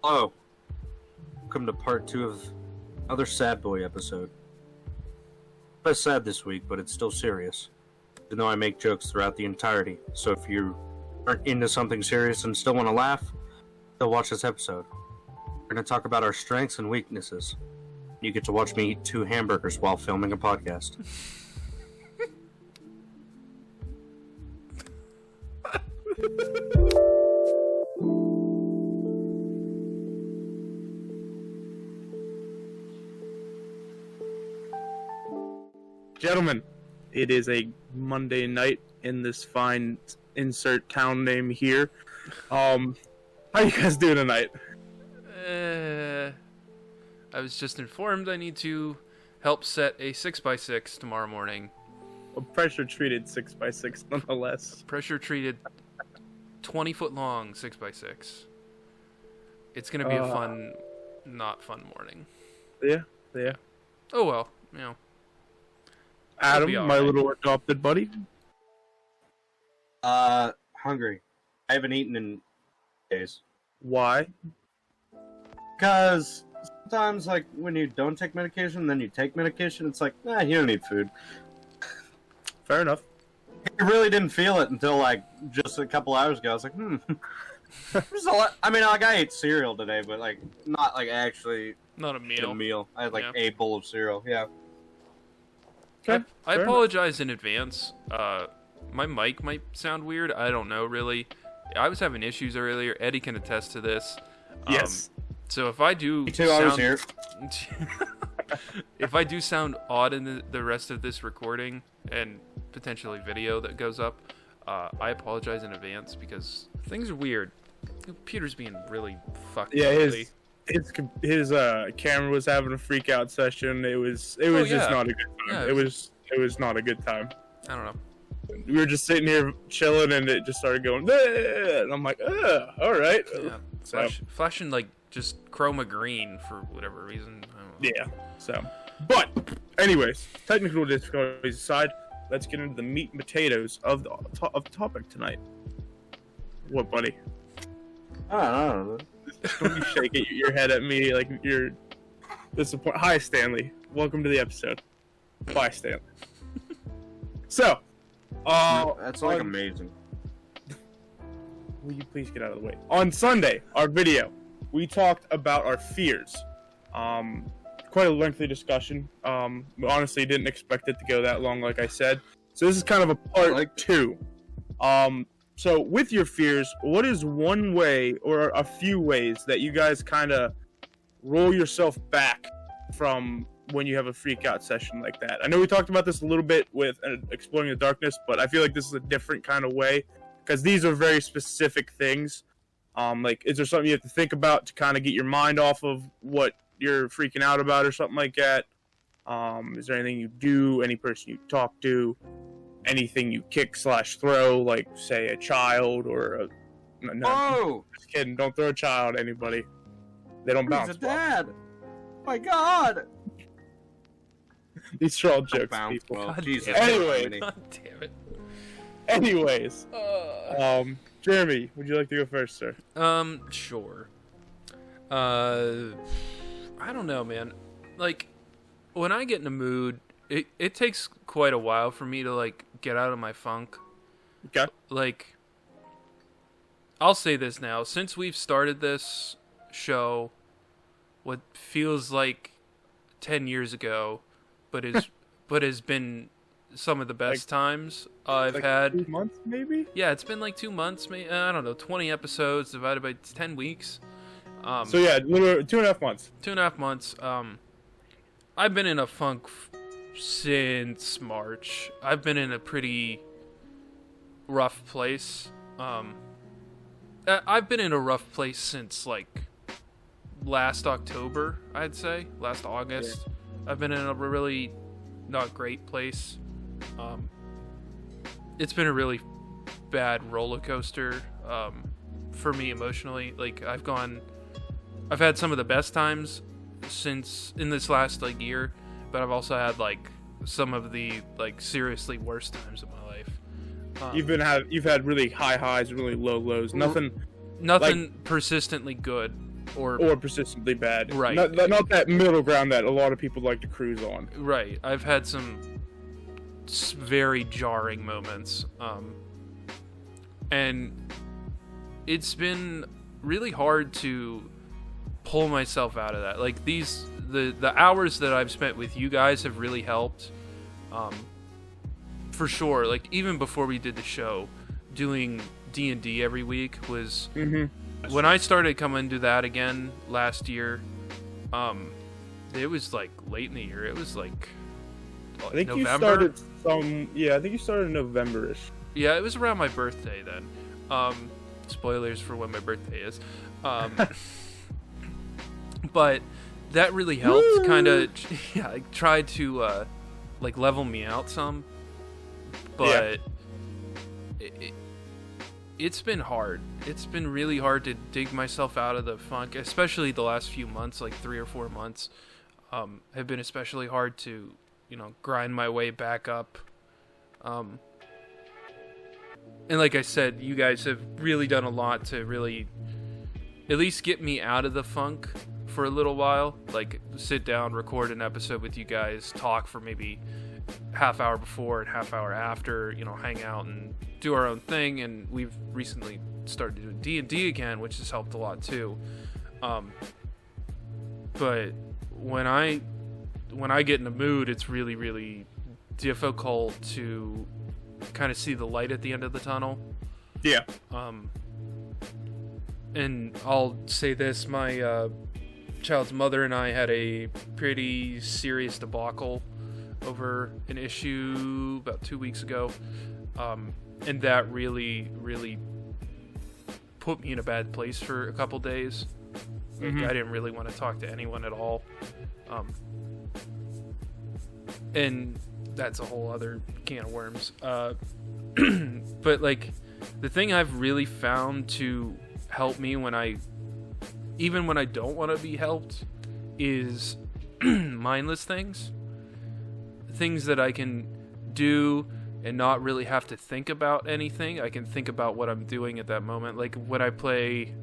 Hello. Welcome to part 2 of another Sad Boy episode. Less sad this week, but it's still serious. Even though I make jokes throughout the entirety. So if you aren't into something serious and still want to laugh, still watch this episode. We're going to talk about our strengths and weaknesses. You get to watch me eat 2 hamburgers while filming a podcast. Gentlemen, it is a Monday night in this fine insert town name here. How you guys doing tonight? I was just informed I need to help set a 6x6 tomorrow morning. A pressure-treated 6x6, nonetheless. Pressure-treated 20-foot long 6x6. It's gonna be a fun, not fun morning. Yeah. Oh well, you know. Adam, my little adopted buddy. Hungry. I haven't eaten in days. Why? Because sometimes, like, when you don't take medication, then you take medication, it's like, you don't need food. Fair enough. I really didn't feel it until, like, just a couple hours ago. I was like, There's a lot. I mean, like, I ate cereal today, but, like, not, like, actually Not a meal. I had, like, a bowl of cereal, yeah. Okay. I apologize in advance. My mic might sound weird. I don't know, really. I was having issues earlier. Eddie can attest to this. Yes. So if I do Me too, I was here. If I do sound odd in the rest of this recording and potentially video that goes up, I apologize in advance because things are weird. Computer's being really fucked up lately. His camera was having a freak out session. It was just not a good time. Yeah, it was not a good time. I don't know. We were just sitting here chilling, and it just started going. And I'm like, all right. Yeah, flashing like just chroma green for whatever reason. I don't know. Yeah. So, but anyways, technical difficulties aside, let's get into the meat and potatoes of the topic tonight. What, buddy? I don't know. Don't you shake your head at me like you're disappointed. Hi, Stanley. Welcome to the episode. Bye, Stanley. So, that's like amazing. Will you please get out of the way? On Sunday, our video, we talked about our fears. Quite a lengthy discussion. Honestly, didn't expect it to go that long, like I said. So this is kind of a part 2. So with your fears, what is one way or a few ways that you guys kind of roll yourself back from when you have a freak out session like that? I know we talked about this a little bit with Exploring the Darkness, but I feel like this is a different kind of way because these are very specific things. Like, is there something you have to think about to kind of get your mind off of what you're freaking out about or something like that? Is there anything you do, any person you talk to? Anything you kick/throw, like, say, a child or a... No, just kidding. Don't throw a child at anybody. They don't bounce. He's a dad! Oh my god! These are all jokes, people. Well, Jesus. Anyway. God damn it. Anyways. Jeremy, would you like to go first, sir? Sure. I don't know, man. Like, when I get in a mood, it takes quite a while for me to, like, get out of my funk. Okay. Like, I'll say this now. Since we've started this show, what feels like 10 years ago, but has been some of the best times I've had. 2 months, maybe? Yeah, it's been like 2 months, maybe. I don't know, 20 episodes divided by 10 weeks. So yeah, literally 2.5 months. 2.5 months. I've been in a funk since March. I've been in a pretty rough place. I've been in a rough place since, like, last October, I'd say. Last August. Yeah. I've been in a really not great place. It's been a really bad roller coaster for me emotionally. Like, I've had some of the best times in this last, like, year, but I've also had, like, some of the, like, seriously worst times of my life. You've had really high highs, really low lows. Nothing like, persistently good. or persistently bad. Right. Not that middle ground that a lot of people like to cruise on. Right. I've had some very jarring moments, and it's been really hard to pull myself out of that. Like the hours that I've spent with you guys have really helped, for sure. Like even before we did the show, doing D&D every week was when I started coming to that again last year. It was like late in the year. It was like I think November. You started I think you started November-ish. Yeah, it was around my birthday then. Spoilers for when my birthday is. But that really helped. Kind of, yeah. I tried to like level me out some, but it's been hard. It's been really hard to dig myself out of the funk, especially the last few months, like 3 or 4 months, have been especially hard to, grind my way back up. And like I said, you guys have really done a lot to really at least get me out of the funk for a little while. Like sit down, record an episode with you guys, talk for maybe half hour before and half hour after, hang out and do our own thing. And we've recently started doing D&D again, which has helped a lot too. But when I get in the mood, it's really, really difficult to kind of see the light at the end of the tunnel. Yeah. And I'll say this, my child's mother and I had a pretty serious debacle over an issue about 2 weeks ago. And that really, really put me in a bad place for a couple days. Like, I didn't really want to talk to anyone at all. And that's a whole other can of worms. But like the thing I've really found to help me even when I don't want to be helped is mindless things that I can do and not really have to think about anything. I can think about what I'm doing at that moment. Like when I play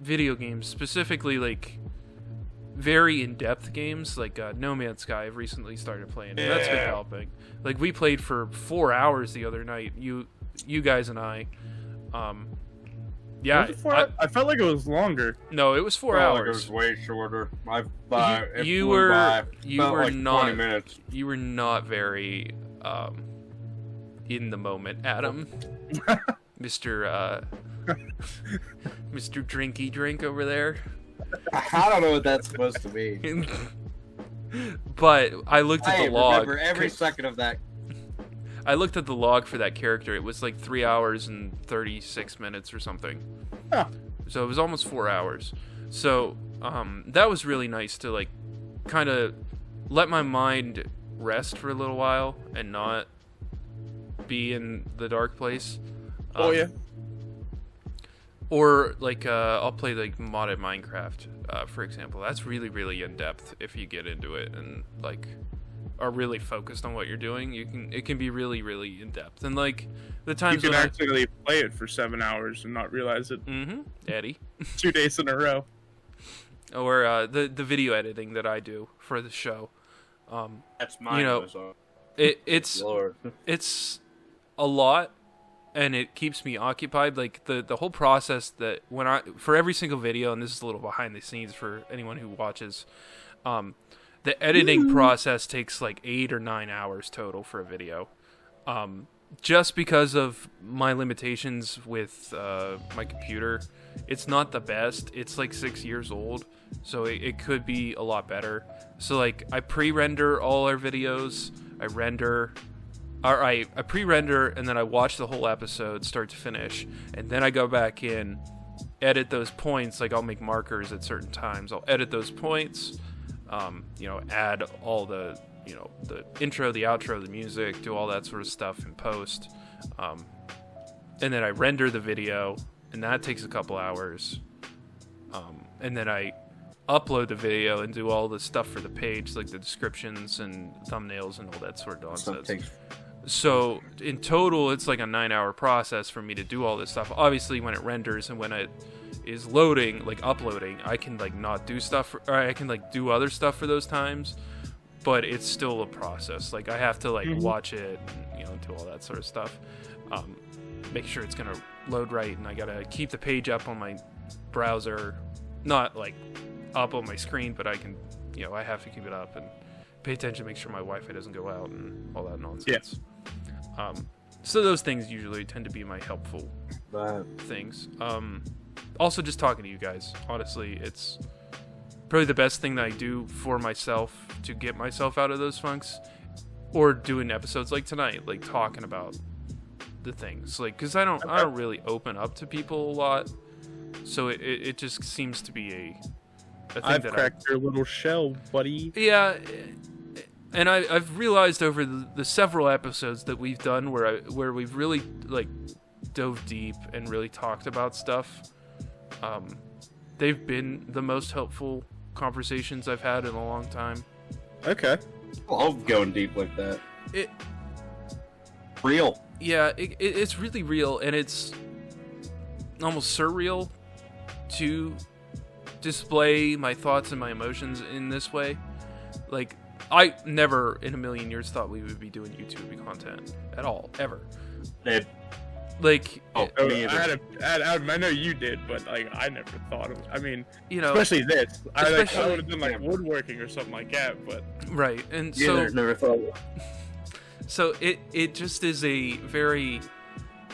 video games, specifically like very in-depth games like No Man's Sky. I've recently started playing it. That's been helping. Like we played for 4 hours the other night, you guys and I. Yeah, I felt like it was longer. No, it was 4 hours. Like it was way shorter. You were like not 20 minutes. You were not very in the moment, Adam. Mr. Mr. Drinky Drink over there. I don't know what that's supposed to be. But I looked at the log. I remember every second of that. I looked at the log for that character. It was like 3 hours and 36 minutes or something. Huh. So it was almost 4 hours. So that was really nice to like kind of let my mind rest for a little while and not be in the dark place. Oh yeah. Or like I'll play like modded Minecraft, for example. That's really, really in depth if you get into it and like are really focused on what you're doing. It can be really, really in depth. And like the times you can when actually play it for 7 hours and not realize it. Eddie. 2 days in a row. Or the video editing that I do for the show. That's mine. It's Lord. It's a lot. And it keeps me occupied. Like the whole process that for every single video, and this is a little behind the scenes for anyone who watches, the editing process takes like 8 or 9 hours total for a video. Just because of my limitations with my computer, it's not the best. It's like 6 years old, so it could be a lot better. So like I pre-render all our videos. I pre-render and then I watch the whole episode start to finish, and then I go back in, edit those points. Like I'll make markers at certain times. I'll edit those points, add all the intro, the outro, the music, do all that sort of stuff in post, and then I render the video, and that takes a couple hours, and then I upload the video and do all the stuff for the page, like the descriptions and thumbnails and all that sort of nonsense. So in total, it's like a 9-hour process for me to do all this stuff. Obviously, when it renders and when it is loading, like uploading, I can like not do stuff, or I can like do other stuff for those times. But it's still a process. Like I have to like watch it, and, do all that sort of stuff. Make sure it's gonna load right, and I gotta keep the page up on my browser, not like up on my screen, but I can, I have to keep it up and pay attention, make sure my Wi-Fi doesn't go out and all that nonsense. Yeah. So those things usually tend to be my helpful things. Also, just talking to you guys, honestly, it's probably the best thing that I do for myself to get myself out of those funks, or doing episodes like tonight, like talking about the things, like, because I don't really open up to people a lot, so it just seems to be a thing. I've cracked your little shell, buddy. Yeah, and I've realized over the several episodes that we've done where we've really like dove deep and really talked about stuff, they've been the most helpful conversations I've had in a long time. Okay. I love going deep like that. Real. Yeah, it's really real, and it's almost surreal to display my thoughts and my emotions in this way. Like, I never in a million years thought we would be doing YouTube content at all, ever. Like, I know you did, but like I never thought of. I mean, especially this. I would have done like woodworking or something like that, but right. And never thought. So it just is a very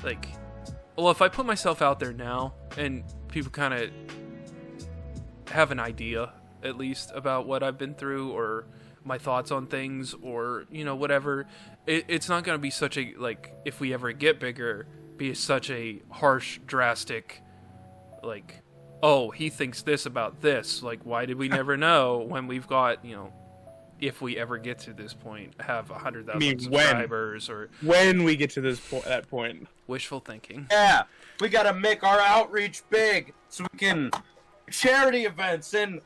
like, well, if I put myself out there now and people kind of have an idea at least about what I've been through or my thoughts on things or whatever, it's not going to be such a, like, if we ever get bigger, be such a harsh, drastic, like, oh, he thinks this about this. Like, why did we never know when we've got, if we ever get to this point, have 100,000 subscribers or when we get to that point. Wishful thinking. Yeah, we got to make our outreach big so we can charity events and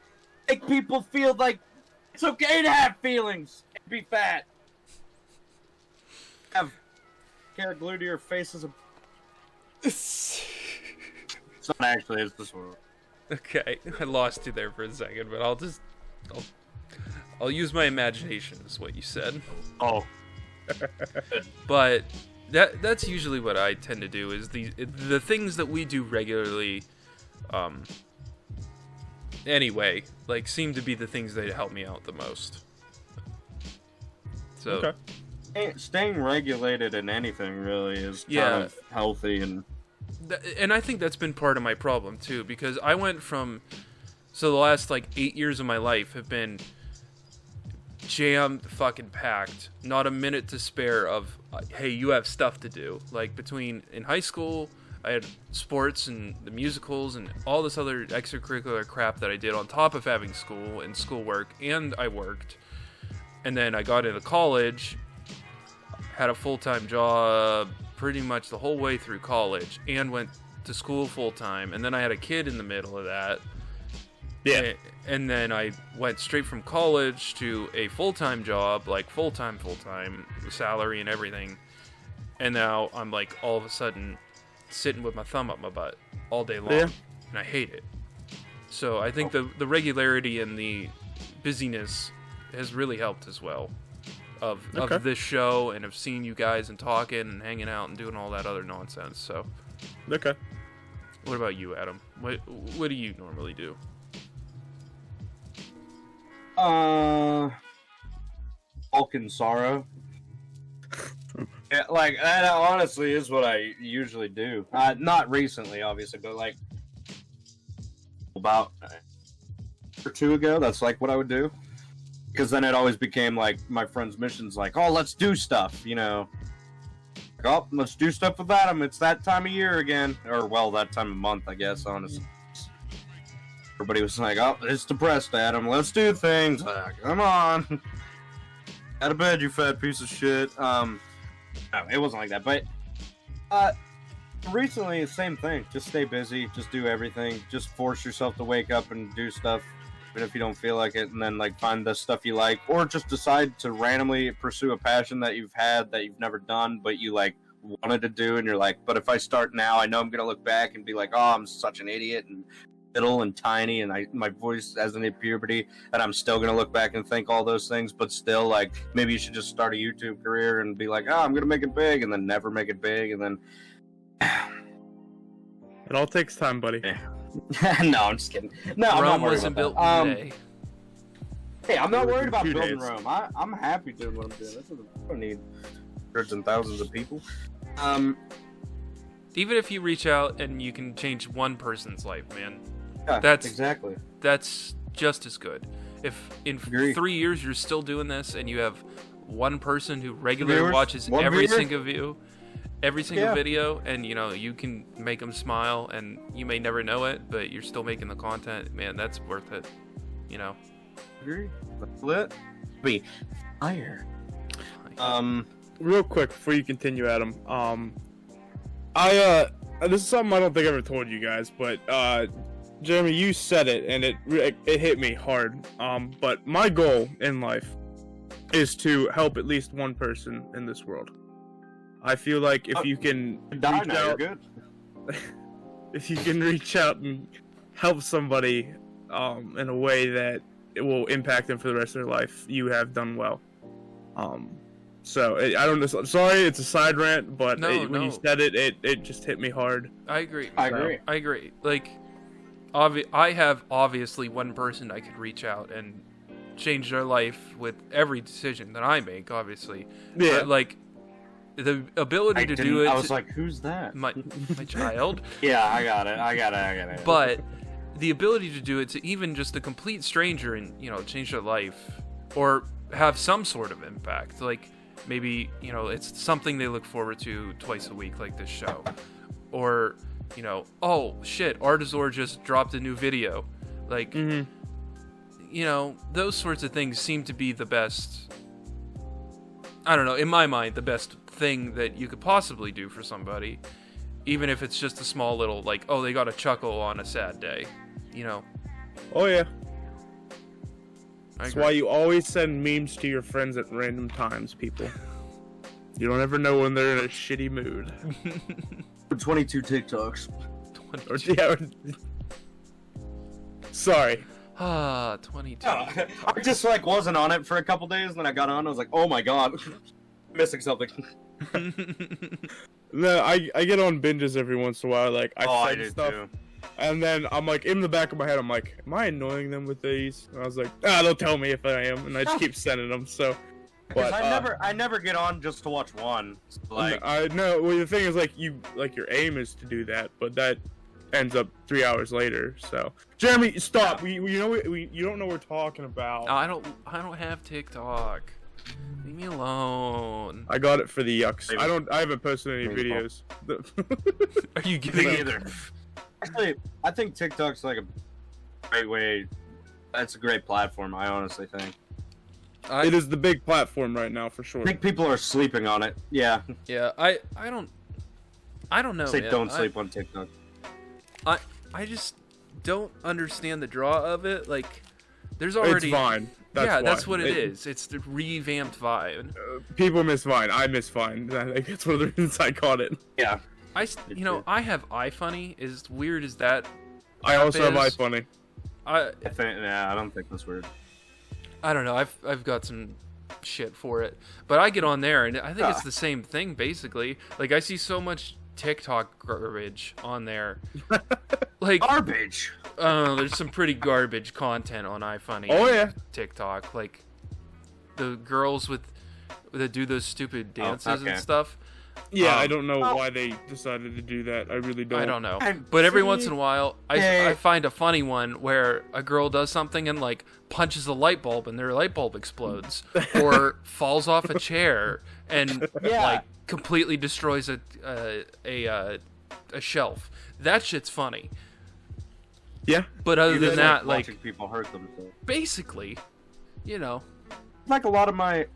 make people feel like it's okay to have feelings and be fat. Have hair glued to your face as a. It's not actually, it's this one. Okay, I lost you there for a second, but I'll use my imagination, is what you said. Oh. But that's usually what I tend to do, is the things that we do regularly, anyway, like, seem to be the things that help me out the most. So. Okay. Staying regulated in anything really is kind of healthy, and I think that's been part of my problem too, because I went from, so the last like 8 years of my life have been jammed fucking packed, not a minute to spare of hey, you have stuff to do. Like, between in high school I had sports and the musicals and all this other extracurricular crap that I did on top of having school and schoolwork, and I worked, and then I got into college, had a full-time job pretty much the whole way through college, and went to school full-time, and then I had a kid in the middle of that. Yeah. And then I went straight from college to a full-time job, like full-time, salary and everything. And now I'm like all of a sudden sitting with my thumb up my butt all day long. Yeah. And I hate it. So I think the regularity and the busyness has really helped as well. Of this show, and of seeing you guys and talking and hanging out and doing all that other nonsense. So, okay. What about you, Adam? What do you normally do? Bulk and sorrow. Yeah, like, that honestly is what I usually do. Not recently, obviously, but like about a year or two ago, that's like what I would do. Because then it always became like my friend's missions, like, oh, let's do stuff, Like, oh, let's do stuff with Adam. It's that time of year again. Or, well, that time of month, I guess, honestly. Everybody was like, oh, it's depressed, Adam. Let's do things. Like, come on. Out of bed, you fat piece of shit. No, it wasn't like that. But recently, the same thing. Just stay busy. Just do everything. Just force yourself to wake up and do stuff. even if you don't feel like it, and then like find the stuff you like, or just decide to randomly pursue a passion that you've had that you've never done, but you like wanted to do, and you're like, but if I start now, I know I'm gonna look back and be like, oh, I'm such an idiot and little and tiny, and my voice hasn't hit puberty, and I'm still gonna look back and think all those things, but still, like, maybe you should just start a YouTube career and be like, oh, I'm gonna make it big, and then never make it big, and then It all takes time, buddy. no, I'm just kidding. No, I'm not Rome worried wasn't built about in that. a day. Hey, I'm not worried about 2 building days. Rome. I'm happy doing what I'm doing. I don't need hundreds and thousands of people. Even if you reach out and you can change one person's life, man, Yeah, That's- exactly. that's just as good. If in Agree. 3 years you're still doing this and you have one person who regularly Viewers? watches One every viewer? single view, every single Yeah. video, and you know you can make them smile, and you may never know it, but you're still making the content, man, that's worth it. You know. Agree. That's lit. Be fire. Real quick before you continue, Adam. This is something I don't think I ever told you guys, but Jeremy, you said it, and it hit me hard. But my goal in life is to help at least one person in this world. I feel like if you can Die reach now, you're out, good. if you can reach out and help somebody in a way that it will impact them for the rest of their life, you have done well. I don't know. Sorry, it's a side rant, but when you said it, it just hit me hard. I agree. I agree. I agree. Like, I have obviously one person I could reach out and change their life with every decision that I make, obviously. Yeah. But, like, the ability to do it. I was like, who's that? my child. Yeah, I got it. But the ability to do it to even just a complete stranger and, you know, change their life or have some sort of impact. Like, maybe, you know, it's something they look forward to twice a week, like this show. Or, you know, oh, shit, ARTIZOR just dropped a new video. Like, you know, those sorts of things seem to be the best, I don't know, in my mind, the best thing that you could possibly do for somebody. Even if it's just a small little, like, oh, they got a chuckle on a sad day, you know. Oh yeah. I That's agree. why you always send memes to your friends at random times, people. You don't ever know when they're in a shitty mood. 22 TikToks. Sorry. 22. I just like wasn't on it for a couple days, and then I got on. I was like, oh my god, missing something. No, I get on binges every once in a while. Like I do send stuff, too. and then I'm like, in the back of my head, I'm like, am I annoying them with these? And I was like, they'll tell me if I am, and I just keep sending them. So, Because but I never get on just to watch one. Like, I know. Well, the thing is, like, your aim is to do that, but that ends up 3 hours later. So, Jeremy, stop. You don't know what we're talking about. I don't have TikTok. Leave me alone. I got it for the yucks. Maybe. I haven't posted any Maybe. videos. Are you me giving me either. Actually, I think TikTok's like a great way. That's a great platform. I honestly think. It is the big platform right now for sure. I think people are sleeping on it. Yeah. Yeah, I don't know. Say man. don't sleep on TikTok. I just don't understand the draw of it. Like, there's already It's Vine. that's what it is. It's the revamped Vine. People miss Vine. I miss Vine. I think that's one of the reasons I caught it. Yeah. I have iFunny. As weird as that, I also have is- iFunny. I I don't think that's weird. I don't know. I've got some shit for it, but I get on there and I think it's the same thing basically. Like, I see so much TikTok garbage on there. Like, Garbage. there's some pretty garbage content on iFunny. Oh, and yeah. TikTok, like the girls that do those stupid dances okay. and stuff. Yeah, I don't know why they decided to do that. I really don't. I don't know. I've But every seen- once in a while, I find a funny one where a girl does something and, like, punches a light bulb and their light bulb explodes. Or falls off a chair and, Yeah. like, completely destroys a shelf. That shit's funny. Yeah. But other You than just that, like, watching people hurt themselves. basically, you know, like a lot of my...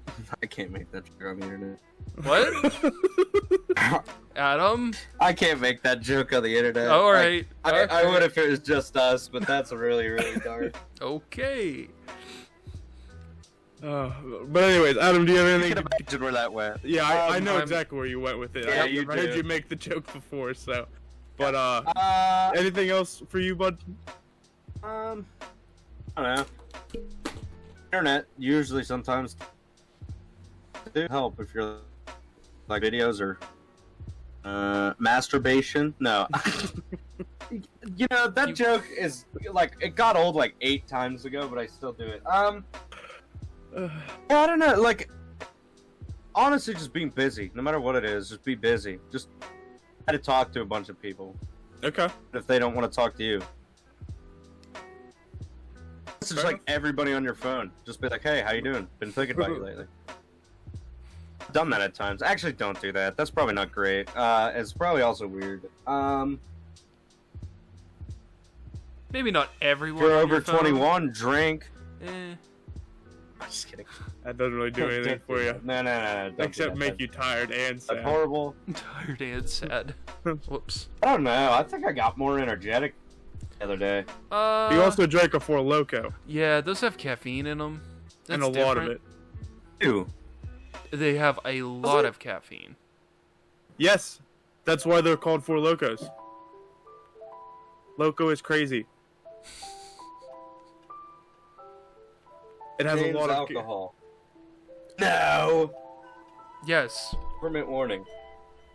I can't make that joke on the internet. What? Adam? I can't make that joke on the internet. Oh, all right. I would if it was just us, but that's really, really dark. Okay. But anyways, Adam, do you have anything? You can imagine where that went. Yeah, I know exactly where you went with it. Yeah, I you heard did. you make the joke before, so. But anything else for you, bud? I don't know. Internet usually sometimes do help if you're like videos or masturbation. No. You know, that joke is like, it got old like 8 times ago, but I still do it. Yeah, I don't know, like, honestly, just being busy. No matter what it is, just be busy. Just try to talk to a bunch of people. Okay. If they don't want to talk to you. It's just like everybody on your phone. Just be like, hey, how you doing? Been thinking about you lately. I've done that at times. Actually, don't do that. That's probably not great. It's probably also weird. Maybe not everyone. If you're on over your phone. 21, drink. I'm just kidding. That doesn't really do anything for you. No. Don't do Except that. make you tired and sad. That's horrible. Tired and sad. Whoops. I don't know. I think I got more energetic the other day. You also drank a Four Loko, Yeah, those have caffeine in them. and a lot of it. Ew. They have a lot of caffeine. Yes, that's why they're called Four Lokos. Loco is crazy. It has a lot of alcohol. No. Yes. Permit warning.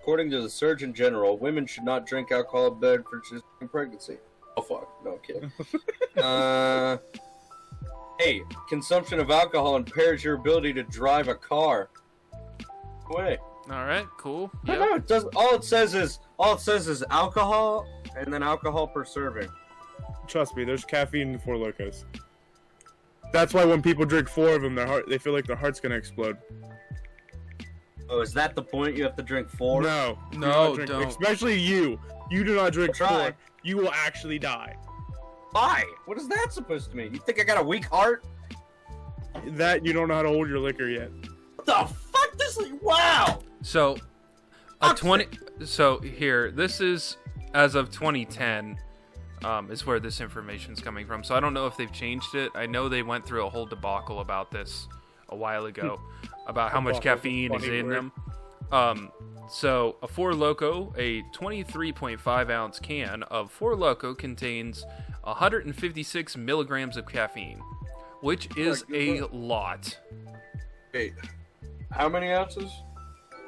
According to the Surgeon General, women should not drink alcohol in bed for pregnancy. Oh fuck! No I'm kidding. Hey, consumption of alcohol impairs your ability to drive a car. Wait. All right. Cool. No, Yep. it doesn't. All it says is alcohol and then alcohol per serving. Trust me, there's caffeine in Four Lokos. That's why when people drink 4 of them, they feel like their heart's gonna explode. Oh, is that the point? You have to drink 4? No, do No, not drink, don't. Especially you. You do not drink I'll try. 4. You will actually die. Why? What is that supposed to mean? You think I got a weak heart? That you don't know how to hold your liquor yet. What the fuck? This is wow. So, a Toxic. 20. So here, this is as of 2010. Is where this information's coming from. So I don't know if they've changed it. I know they went through a whole debacle about this a while ago, about how much Debacle's a caffeine is funny in word. them. So a Four Loko, a 23.5 ounce can of Four Loko contains 156 milligrams of caffeine, which is a lot. Wait, how many ounces?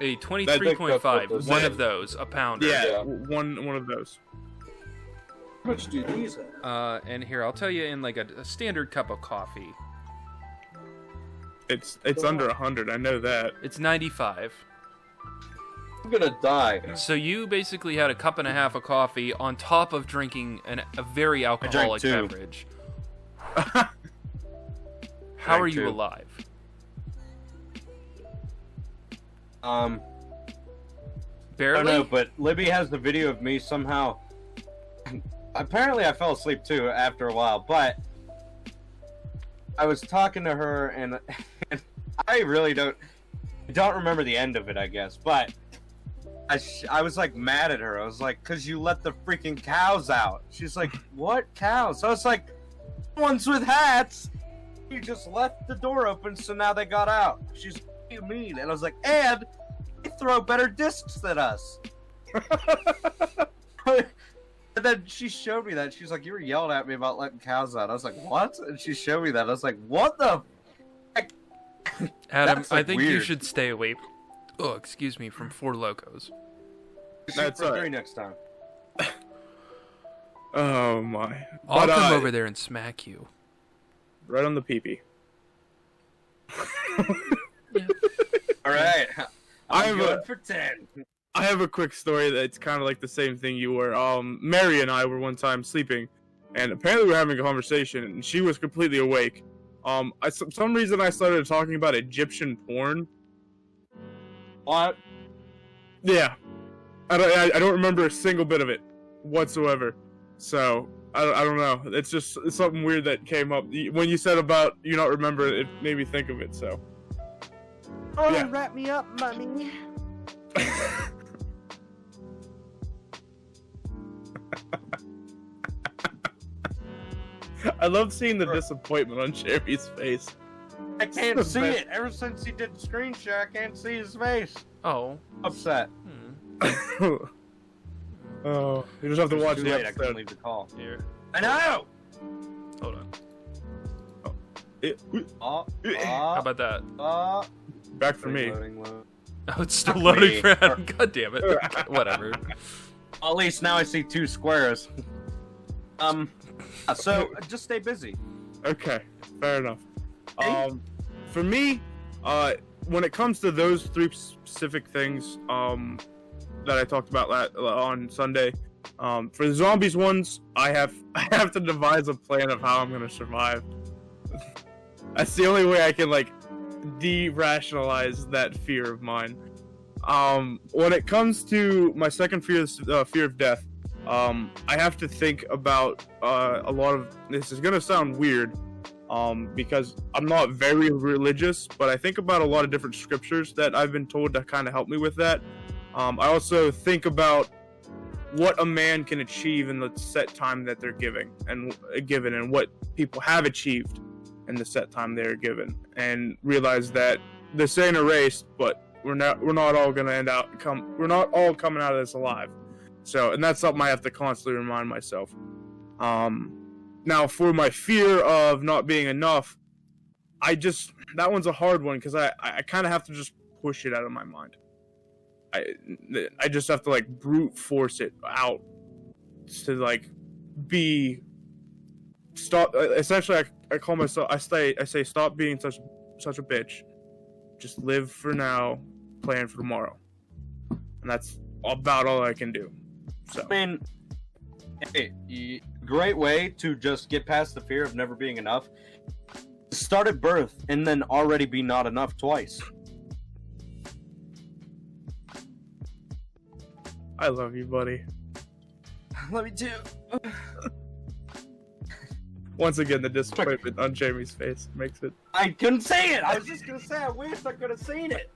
A that's 23.5, what one they of those, a pounder. Yeah, one of those. How much do these have? And here, I'll tell you in like a standard cup of coffee. It's under 100. I know that. It's 95. I'm gonna die. So you basically had a cup and a half of coffee on top of drinking a very alcoholic 2. beverage. How are you 2. alive? I Barely? don't know, but Libby has the video of me somehow. Apparently, I fell asleep too after a while, but I was talking to her, and I really don't remember the end of it, I guess. But I was like mad at her. I was like, "Cause you let the freaking cows out." She's like, "What cows?" I was like, "Ones with hats. You just left the door open, so now they got out." She's like, "What do you mean?" And I was like, "And they throw better discs than us." And then she showed me that. She's like, "You were yelling at me about letting cows out." I was like, "What?" And she showed me that. I was like, "What the heck?" Adam, That's, like, I think you weird. should stay away. Oh, excuse me, from Four Locos. That's for all right. 3 next time. Oh my! I'll But, come over there and smack you. Right on the peepee. All right, I'm I have going a- for 10. I have a quick story that's kind of like the same thing you were. Mary and I were one time sleeping, and apparently we were having a conversation, and she was completely awake. For some reason I started talking about Egyptian porn. What? Yeah, I don't remember a single bit of it whatsoever. So I don't know. It's something weird that came up when you said about you not remember it. It made me think of it. So. Oh, Yeah. wrap me up, mommy. I love seeing the disappointment on Jerry's face. I can't see it. Ever since he did the screen share, I can't see his face. Oh. Upset. Oh, you just have to watch Too the late, I couldn't episode. leave the call. Here. I know! Hold on. Oh, How about that? Back for me. Loading. Oh, it's still Fuck loading me. for Adam. God damn it. Whatever. At least now I see 2 squares. So just stay busy. Okay, fair enough. For me, when it comes to those 3 specific things, that I talked about on Sunday, for the zombies ones, I have to devise a plan of how I'm gonna survive. That's the only way I can like de-rationalize that fear of mine. When it comes to my second fear, fear of death, I have to think about a lot of. This is gonna sound weird, because I'm not very religious, but I think about a lot of different scriptures that I've been told to kind of help me with that. I also think about what a man can achieve in the set time that they're given, and what people have achieved in the set time they're given, and realize that this ain't a race, but we're not all gonna we're not all coming out of this alive. So, and that's something I have to constantly remind myself. Now for my fear of not being enough, that one's a hard one because I kind of have to just push it out of my mind. I just have to like brute force it out to like stop. Essentially, I call myself. I say stop being such a bitch. Just live for now, plan for tomorrow, and that's about all I can do. So I mean, hey, great way to just get past the fear of never being enough. Start at birth and then already be not enough twice. I love you, buddy. Love you too. Once again, the disappointment on Jamie's face makes it. I couldn't say it. I was just gonna say I wish I could have seen it.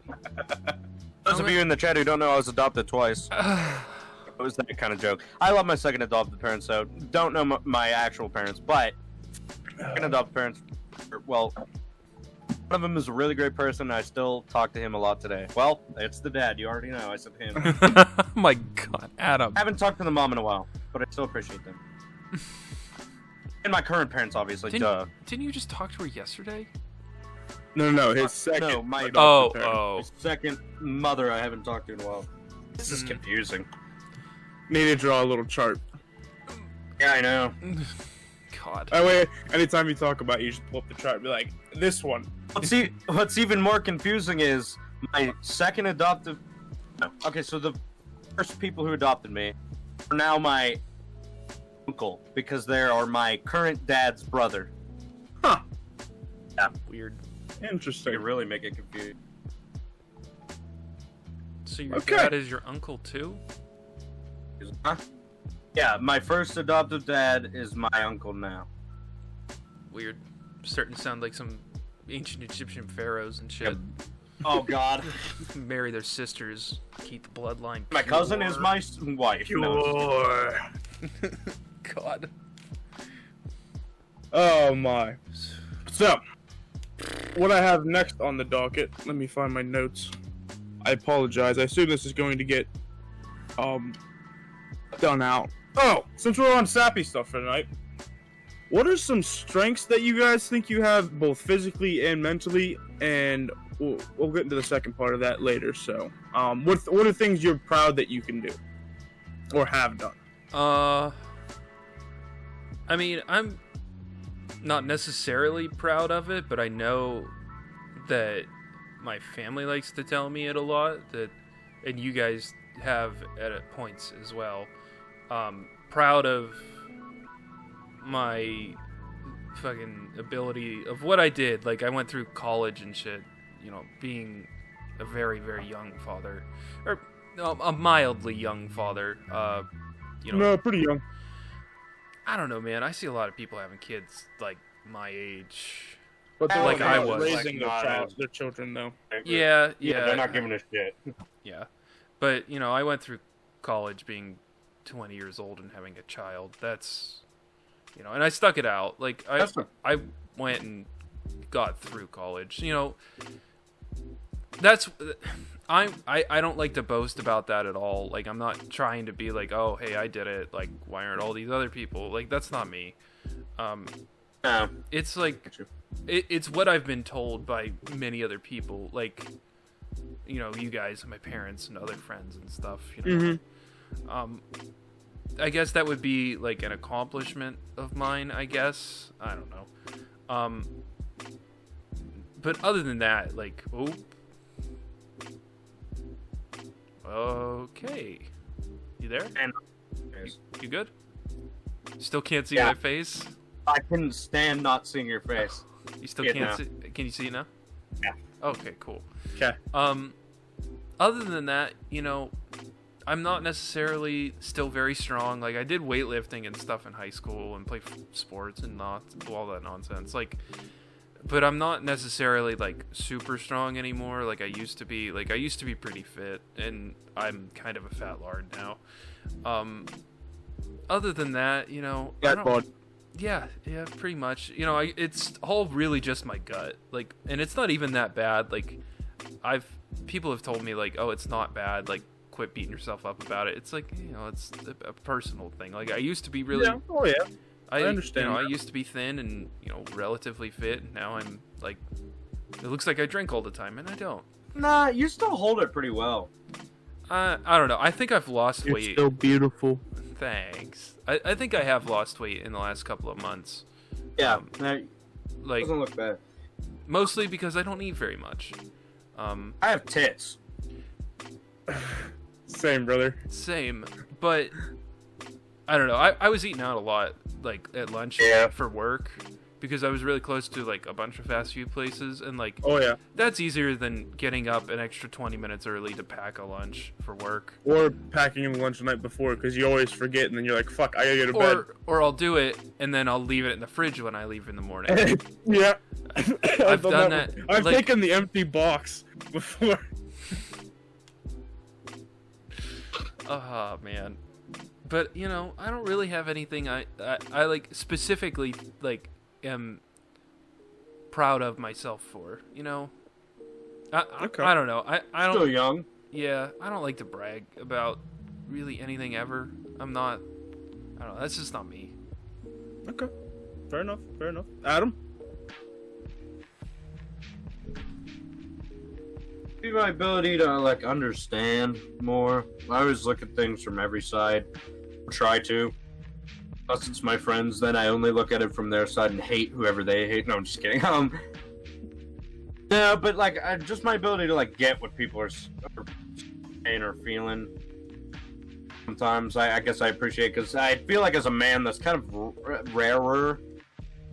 Those of you in the chat who don't know, I was adopted twice. It was that kind of joke. I love my second adopted parents, so don't know my actual parents, but second adopted parents. Well, one of them is a really great person. And I still talk to him a lot today. Well, it's the dad. You already know. I said him. Oh my God, Adam. I haven't talked to the mom in a while, but I still appreciate them. And my current parents, obviously. Duh. Didn't you just talk to her yesterday? No, his second. No, my adopted parent. his second mother I haven't talked to in a while. This is Mm. confusing. Need to draw a little chart. Yeah, I know. God. That way, anytime you talk about it, you just pull up the chart and be like, this one. What's even more confusing is my second adoptive. No. Okay, so the first people who adopted me are now my uncle because they are my current dad's brother. Huh. Yeah. Weird. Interesting. You really make it confusing. So your Okay. dad is your uncle too? Huh? Yeah, my first adoptive dad is my uncle now. Weird. Starting to sound like some ancient Egyptian pharaohs and shit. Oh God. Marry their sisters, keep the bloodline My cousin is my wife. No. God. Oh my. So, what I have next on the docket, let me find my notes. I apologize. I assume this is going to get done out. Oh, since we're on sappy stuff for tonight, what are some strengths that you guys think you have both physically and mentally? And we'll get into the second part of that later. So, what are things you're proud that you can do or have done? I mean, I'm not necessarily proud of it, but I know that my family likes to tell me it a lot, and you guys have at points as well. Proud of my fucking ability of what I did. Like, I went through college and shit, you know, being a very, very young father. Or a mildly young father. You know, No, pretty young. I don't know, man. I see a lot of people having kids like my age. But they're Like I was. raising Like, their children though. Yeah. They're not giving a shit. Yeah, but you know, I went through college being 20 years old and having a child. That's, you know, and I stuck it out. Like I went and got through college. You know, that's I don't like to boast about that at all. Like I'm not trying to be like, oh hey, I did it. Like why aren't all these other people? Like that's not me. No. It's like it's what I've been told by many other people. Like, you know, you guys and my parents and other friends and stuff. You know, I guess that would be like an accomplishment of mine. I guess I don't know. But other than that, like, oh. Okay. You there? And You good? Still can't see Yeah. my face? I couldn't stand not seeing your face. You still Yeah, can't no. see? Can you see it now? Yeah. Okay, cool. Okay. Other than that, you know, I'm not necessarily still very strong. Like, I did weightlifting and stuff in high school and played sports and all that nonsense. Like, but I'm not necessarily like super strong anymore. Like I used to be. Like I used to be pretty fit, and I'm kind of a fat lard now. Other than that, you know, I don't. Yeah, pretty much. You know, it's all really just my gut. Like, and it's not even that bad. Like, people have told me like, oh, it's not bad. Like, quit beating yourself up about it. It's like, you know, it's a personal thing. Like, I used to be really. Yeah. Oh yeah. I understand. You know, that. I used to be thin and, you know, relatively fit, and now I'm like, it looks like I drink all the time, and I don't. Nah, you still hold it pretty well. I don't know. I think I've lost You're weight. still beautiful. Thanks. I think I have lost weight in the last couple of months. Yeah, Like, doesn't look bad. mostly because I don't eat very much. I have tits. Same, brother. Same, but I don't know. I was eating out a lot, like at lunch for work, because I was really close to like a bunch of fast food places, and like, Oh yeah. that's easier than getting up an extra 20 minutes early to pack a lunch for work. Or packing in lunch the night before because you always forget and then you're like, fuck, I gotta go to bed. Or I'll do it and then I'll leave it in the fridge when I leave in the morning. Yeah. I've done that. I've Like- taken the empty box before. Oh man. But you know, I don't really have anything I like specifically like am proud of myself for, you know. Okay. I don't know. I Still don't young. Yeah, I don't like to brag about really anything ever. I don't know, that's just not me. Okay. Fair enough. Adam? My ability to like understand more. I always look at things from every side. Try to. Unless it's my friends, then I only look at it from their side and hate whoever they hate. No, I'm just kidding. No, but like, just my ability to like get what people are saying or feeling. Sometimes I guess I appreciate, because I feel like as a man, that's kind of rarer.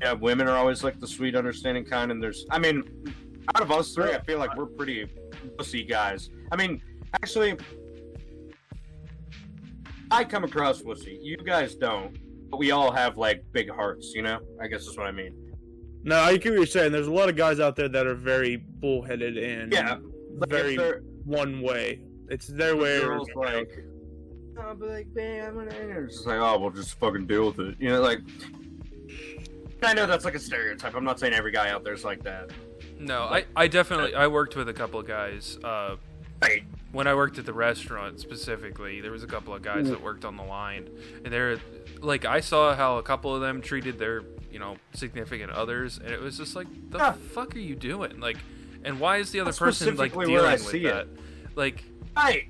Yeah, women are always like the sweet, understanding kind, and there's, I mean, out of us three, I feel like we're pretty pussy guys. I mean, actually, I come across wussy. You guys don't. But we all have, like, big hearts, you know? I guess that's what I mean. No, I get what you're saying. There's a lot of guys out there that are very bullheaded and Yeah. Like, very if they're- one way. It's their way or girls, like, I'll be like, man, it's just like, oh, we'll just fucking deal with it. You know, like, I know that's like a stereotype. I'm not saying every guy out there's like that. No, I definitely I worked with a couple of guys. Hey, When I worked at the restaurant specifically, there was a couple of guys that worked on the line, and they're like, I saw how a couple of them treated their, you know, significant others, and it was just like, the fuck are you doing? Like, and why is the other That's person like specifically dealing where I with see that? Like, hey,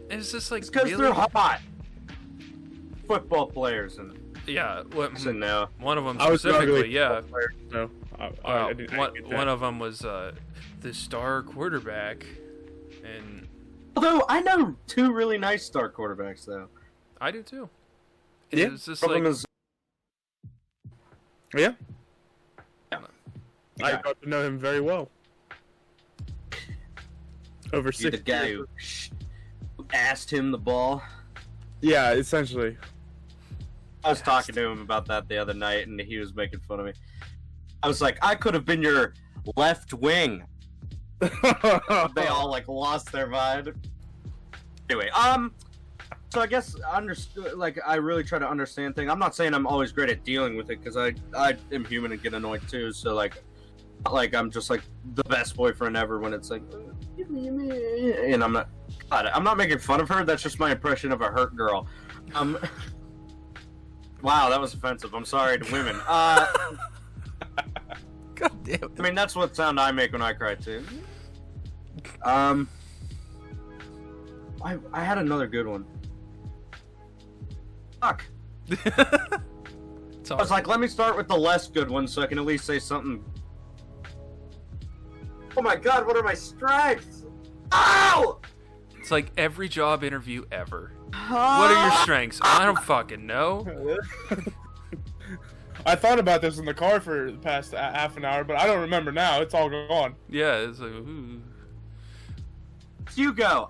it's just like, it's because really? they're hot. Football players and Yeah, no. one of them I was specifically, yeah. No, Well, I didn't get that. one of them was the star quarterback, and Although I know two really nice star quarterbacks, though. I do too. Yeah, It was just Problem like, is, Yeah, yeah. I got to know him very well. Over You're 6 the guy who asked him the ball. Yeah, essentially. I was talking to him about that the other night, and he was making fun of me. I was like, I could have been your left wing. They all like lost their mind. Anyway, so I guess I really try to understand things. I'm not saying I'm always great at dealing with it, because I am human and get annoyed too. So like I'm just like the best boyfriend ever when it's like, and I'm not. God, I'm not making fun of her. That's just my impression of a hurt girl. Wow, that was offensive. I'm sorry to women. God damn it. I mean, that's what sound I make when I cry too. I had another good one. Fuck. I was like, let me start with the less good one so I can at least say something. Oh my god, what are my strengths? Ow! It's like every job interview ever. What are your strengths? I don't fucking know. I thought about this in the car for the past half an hour, but I don't remember now. It's all gone. Yeah, it's like, ooh. Hugo.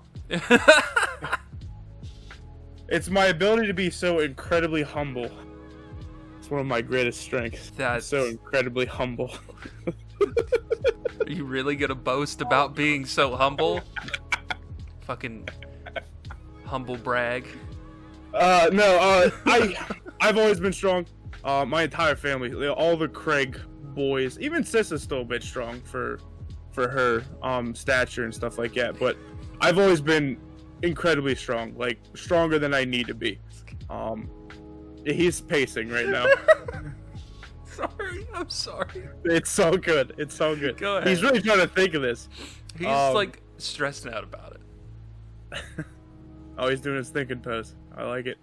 It's my ability to be so incredibly humble. It's one of my greatest strengths. That's So incredibly humble. Are you really gonna boast about being so humble? Fucking humble brag. No, I've always been strong. My entire family, all the Craig boys, even Sis is still a bit strong for her stature and stuff like that. But I've always been incredibly strong, like stronger than I need to be. He's pacing right now. Sorry, I'm sorry. It's so good. It's so good. Go ahead. He's really trying to think of this. He's like stressing out about it. Oh, he's doing his thinking pose. I like it.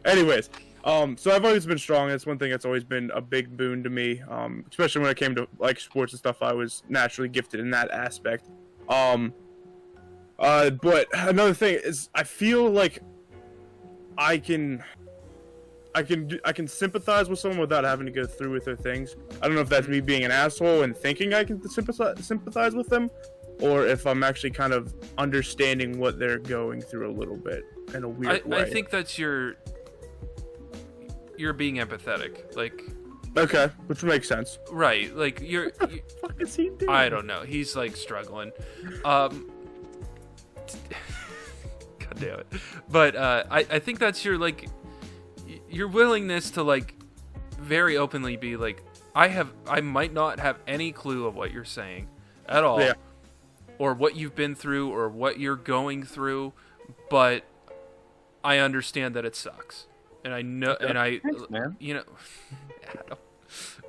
Anyways, so I've always been strong. That's one thing that's always been a big boon to me. Especially when it came to like sports and stuff, I was naturally gifted in that aspect. But another thing is, I feel like I can sympathize with someone without having to go through with their things. I don't know if that's me being an asshole and thinking I can sympathize with them, or if I'm actually kind of understanding what they're going through a little bit in a weird way. I think that's you're being empathetic. Like, okay, which makes sense. right, like you're What the fuck is he doing? I don't know. He's like struggling. God damn it. But I think that's your like your willingness to like very openly be like, I might not have any clue of what you're saying at all. Yeah. Or what you've been through or what you're going through, but I understand that it sucks. And I know and I Thanks, man. you know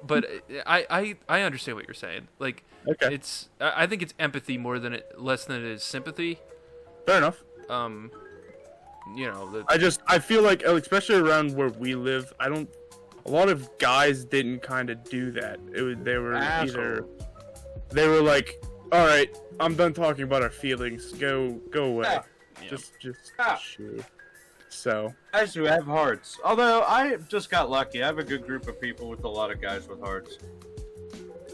but I understand what you're saying. Like, Okay. it's I think it's empathy less than it is sympathy. Fair enough. You know, I feel like, especially around where we live, a lot of guys didn't kind of do that. They were like, all right, I'm done talking about our feelings. Go away. Yeah. Just Yeah. shoot. So. Guys who have hearts. Although I just got lucky. I have a good group of people with a lot of guys with hearts.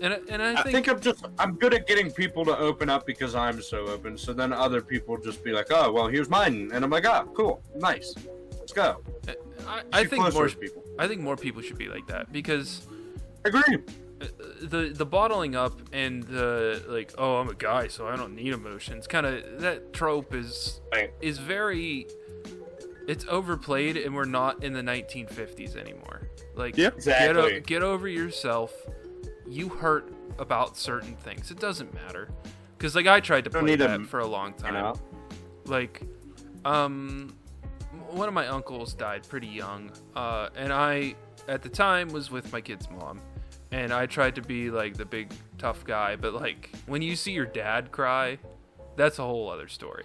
and I I think, think I'm good at getting people to open up because I'm so open. So then other people just be like, oh, well, here's mine. And I'm like, oh, cool. Nice. Let's go. I Shoot think closer more to people. I think more people should be like that, because Agree. the bottling up and the like, oh, I'm a guy so I don't need emotions, kind of that trope is very, it's overplayed, and we're not in the 1950s anymore. Like, Yeah. Exactly. get over yourself. You hurt about certain things. It doesn't matter, because like I tried to Don't play need that to, for a long You time. know? Like, one of my uncles died pretty young, and I at the time was with my kid's mom, and I tried to be like the big tough guy, but like when you see your dad cry, that's a whole other story.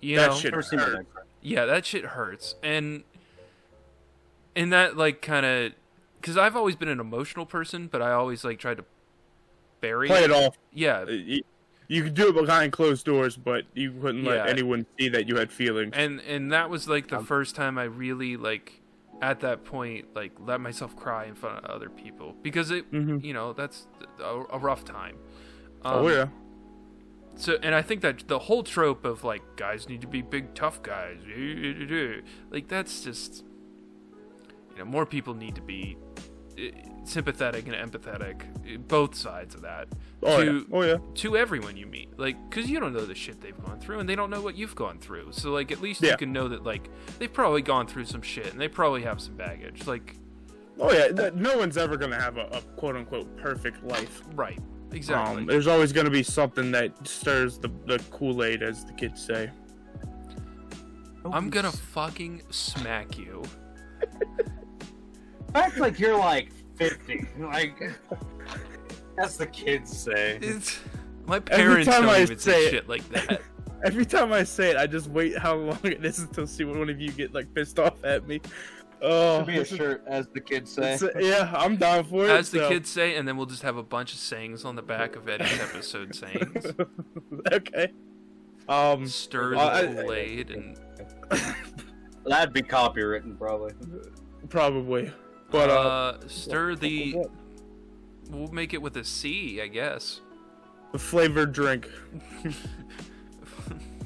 You That know? shit Never seen my hurt. dad cry. Yeah, that shit hurts. And that like kind of, because I've always been an emotional person, but I always like tried to bury Play it off. Yeah, You could do it behind closed doors, but you couldn't Yeah. let anyone see that you had feelings. and that was like the first time I really like at that point like let myself cry in front of other people, because it you know, that's a rough time. Oh yeah. So, and I think that the whole trope of like guys need to be big tough guys, like that's just, more people need to be sympathetic and empathetic, both sides of that, to everyone you meet, like, because you don't know the shit they've gone through, and they don't know what you've gone through. So, like, at least you can know that, like, they've probably gone through some shit, and they probably have some baggage. Like, no one's ever gonna have a quote unquote perfect life. Right. Exactly. There's always gonna be something that stirs the Kool-Aid, as the kids say. I'm gonna fucking smack you. Act like you're like 50. Like, that's the kids say. My parents don't even say shit like that. Every time I say it, I just wait how long it is until see one of you get like pissed off at me. Oh, should be a shirt, as the kids say. Yeah, I'm down for it. As the kids say, and then we'll just have a bunch of sayings on the back of Eddie's episode sayings. Okay. Stir the Kool-Aid and. That'd be copywritten, probably. Probably. But stir the. We'll make it with a C, I guess. The flavored drink.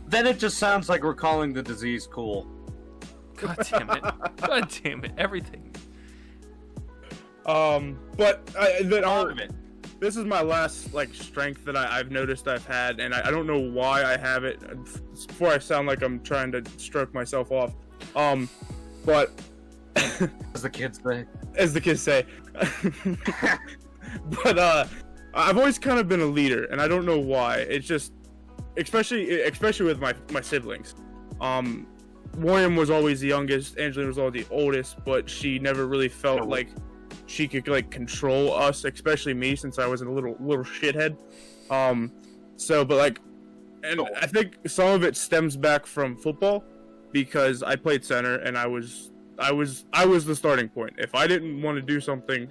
Then it just sounds like we're calling the disease cool. God damn it! God damn it! Everything. But this is my last like strength that I've noticed I've had, and I don't know why I have it. Before I sound like I'm trying to stroke myself off. But as the kids say. As the kids say. But I've always kind of been a leader, and I don't know why. It's just, especially with my siblings. William was always the youngest, Angelina was always the oldest, but she never really felt like she could like control us, especially me, since I was a little shithead. But like, and I think some of it stems back from football, because I played center and I was the starting point. If I didn't want to do something,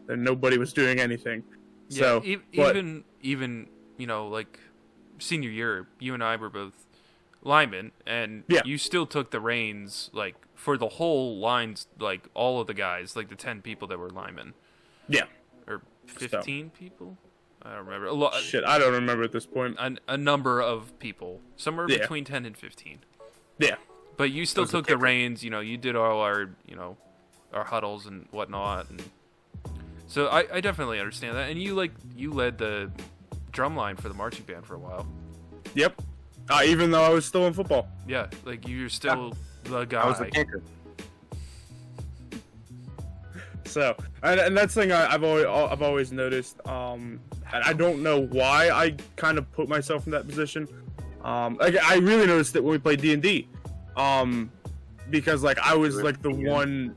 then nobody was doing anything. Yeah, so even you know, like senior year, you and I were both linemen, and you still took the reins, like, for the whole lines, like, all of the guys, like, the 10 people that were linemen. Yeah. Or 15 people? I don't remember. Shit, I don't remember at this point. A number of people. Somewhere between 10 and 15. Yeah. But you still took the reins, you know, you did all our, you know, our huddles and whatnot, and so I definitely understand that. And you led the drum line for the marching band for a while. Yep. Even though I was still in football. Yeah, like you're still the guy. I was the kicker. So, and that's the thing I've always noticed. And I don't know why I kind of put myself in that position. Like I really noticed it when we played D&D. Because like I was like the one.